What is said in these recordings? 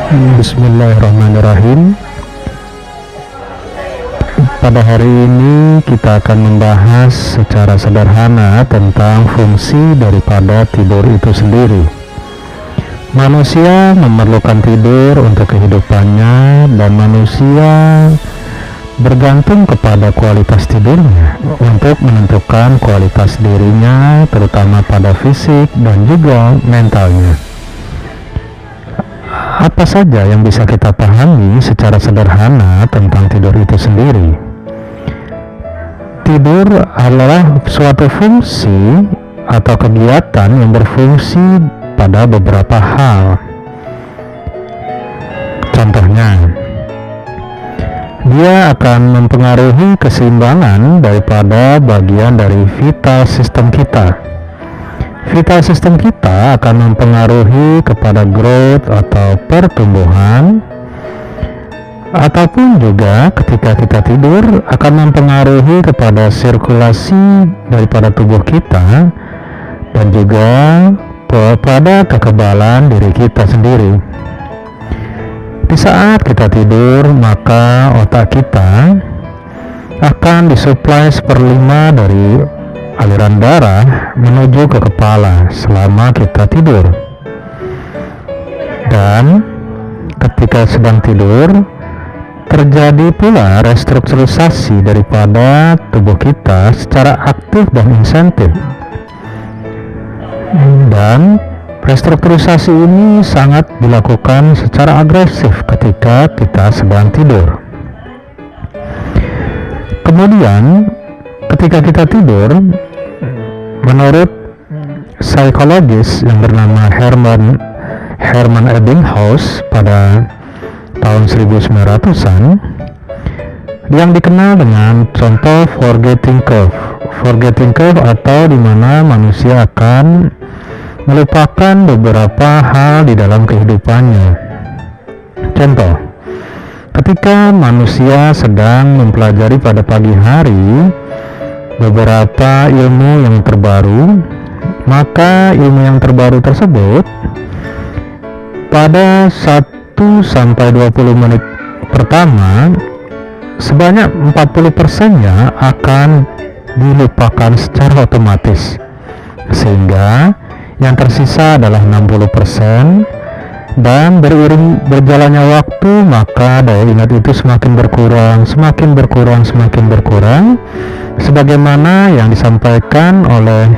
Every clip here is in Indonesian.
Bismillahirrahmanirrahim. Pada hari ini kita akan membahas secara sederhana tentang fungsi daripada tidur itu sendiri. Manusia memerlukan tidur untuk kehidupannya, dan manusia bergantung kepada kualitas tidurnya untuk menentukan kualitas dirinya, terutama pada fisik dan juga mentalnya. Apa saja yang bisa kita pahami secara sederhana tentang tidur itu sendiri? Tidur adalah suatu fungsi atau kegiatan yang berfungsi pada beberapa hal. Contohnya, dia akan mempengaruhi keseimbangan daripada bagian dari vital system kita. Vital system kita akan mempengaruhi kepada growth atau pertumbuhan, ataupun juga ketika kita tidur akan mempengaruhi kepada sirkulasi daripada tubuh kita dan juga pada kekebalan diri kita sendiri. Di saat kita tidur, maka otak kita akan disuplai 1/5 dari aliran darah menuju ke kepala selama kita tidur. Dan ketika sedang tidur, terjadi pula restrukturisasi daripada tubuh kita secara aktif dan insentif. Dan restrukturisasi ini sangat dilakukan secara agresif ketika kita sedang tidur. Kemudian ketika kita tidur, menurut psikologis yang bernama Hermann Ebbinghaus pada tahun 1900-an, yang dikenal dengan contoh forgetting curve atau di mana manusia akan melupakan beberapa hal di dalam kehidupannya. Contoh, ketika manusia sedang mempelajari pada pagi hari beberapa ilmu yang terbaru, maka ilmu yang terbaru tersebut pada 1-20 menit pertama sebanyak 40%-nya akan dilupakan secara otomatis, sehingga yang tersisa adalah 60%. Dan beriring berjalannya waktu, maka daya ingat itu semakin berkurang, sebagaimana yang disampaikan oleh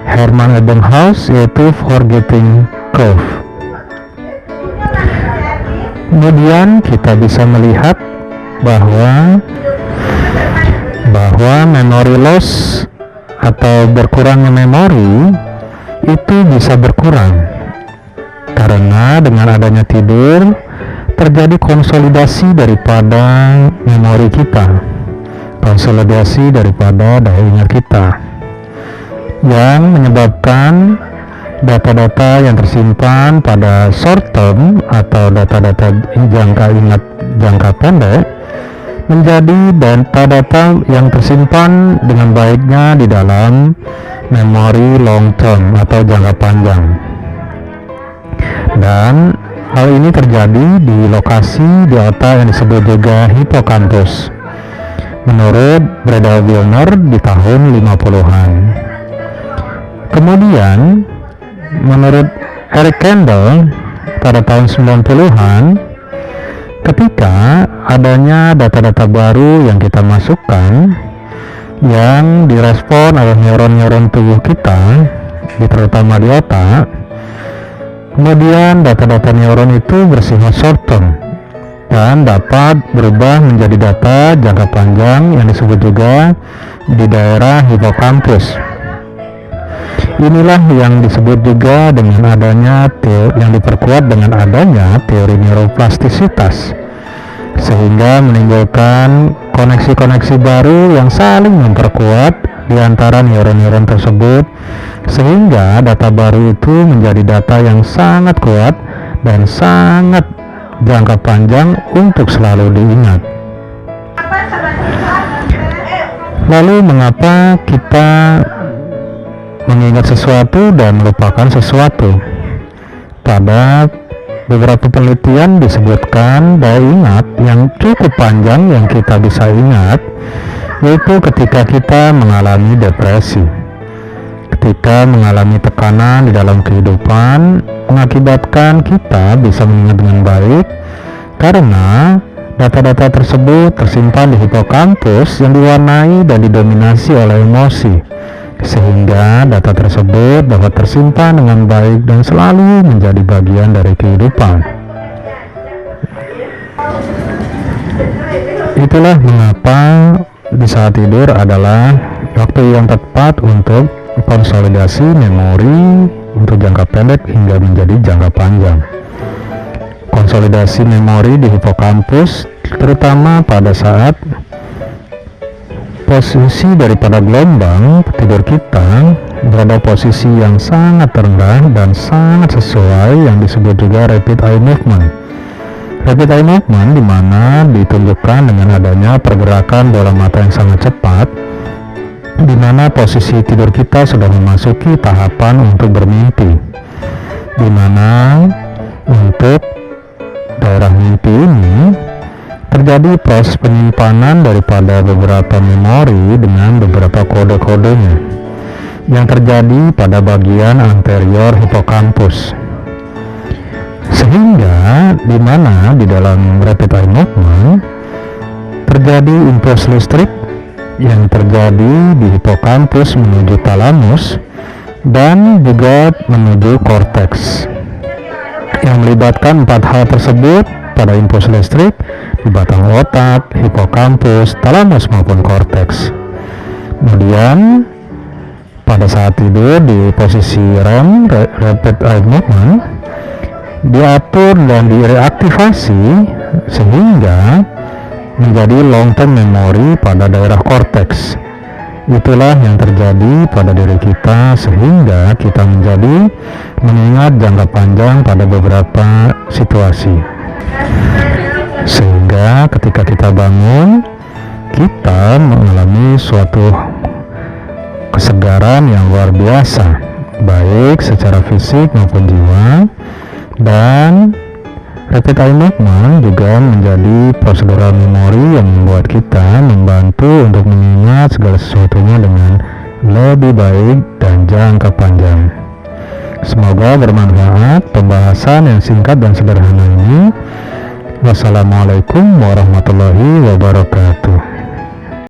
Hermann Ebbinghaus, yaitu forgetting curve. Kemudian kita bisa melihat bahwa memory loss atau berkurangnya memori itu bisa berkurang karena dengan adanya tidur terjadi konsolidasi daripada memori kita, konsolidasi daripada daya ingat kita, yang menyebabkan data-data yang tersimpan pada short term atau data-data jangka pendek menjadi data-data yang tersimpan dengan baiknya di dalam memori long term atau jangka panjang. Dan hal ini terjadi di lokasi di otak yang disebut juga hipokampus, menurut Breda Wilner di tahun 50-an. Kemudian menurut Eric Kandel pada tahun 90-an, ketika adanya data-data baru yang kita masukkan yang direspon oleh neuron-neuron tubuh kita, terutama di otak, kemudian data-data neuron itu bersifat short term dan dapat berubah menjadi data jangka panjang yang disebut juga di daerah hipokampus. Inilah yang disebut juga dengan adanya yang diperkuat dengan adanya teori neuroplastisitas, sehingga menimbulkan koneksi-koneksi baru yang saling memperkuat di antara neuron-neuron tersebut, sehingga data baru itu menjadi data yang sangat kuat dan sangat jangka panjang untuk selalu diingat. Lalu mengapa kita mengingat sesuatu dan melupakan sesuatu? Pada beberapa penelitian disebutkan daya ingat yang cukup panjang yang kita bisa ingat yaitu ketika kita mengalami depresi. Ketika mengalami tekanan di dalam kehidupan mengakibatkan kita bisa mengingat dengan baik karena data-data tersebut tersimpan di hipokampus yang diwarnai dan didominasi oleh emosi, sehingga data tersebut dapat tersimpan dengan baik dan selalu menjadi bagian dari kehidupan. Itulah mengapa di saat tidur adalah waktu yang tepat untuk konsolidasi memori untuk jangka pendek hingga menjadi jangka panjang. Konsolidasi memori di hipokampus terutama pada saat posisi daripada gelombang tidur kita berada posisi yang sangat rendah dan sangat sesuai yang disebut juga rapid eye movement. Rapid eye movement di mana ditunjukkan dengan adanya pergerakan bola mata yang sangat cepat, di mana posisi tidur kita sudah memasuki tahapan untuk bermimpi, di mana untuk daerah mimpi ini terjadi proses penyimpanan daripada beberapa memori dengan beberapa kode-kodenya yang terjadi pada bagian anterior hipokampus, sehingga di mana di dalam rapid eye movement terjadi impuls listrik yang terjadi di hipokampus menuju talamus dan juga menuju korteks yang melibatkan 4 hal tersebut pada impuls listrik di batang otak, hipokampus, talamus maupun korteks. Kemudian pada saat tidur di posisi REM, rapid eye movement, diatur dan direaktivasi sehingga menjadi long term memory pada daerah korteks. Itulah yang terjadi pada diri kita sehingga kita menjadi mengingat jangka panjang pada beberapa situasi, sehingga ketika kita bangun kita mengalami suatu kesegaran yang luar biasa baik secara fisik maupun jiwa. Dan rapid eye movement juga menjadi prosedural memori yang membuat kita membantu untuk mengingat segala sesuatunya dengan lebih baik dan jangka panjang. Semoga bermanfaat pembahasan yang singkat dan sederhana ini. Wassalamualaikum warahmatullahi wabarakatuh.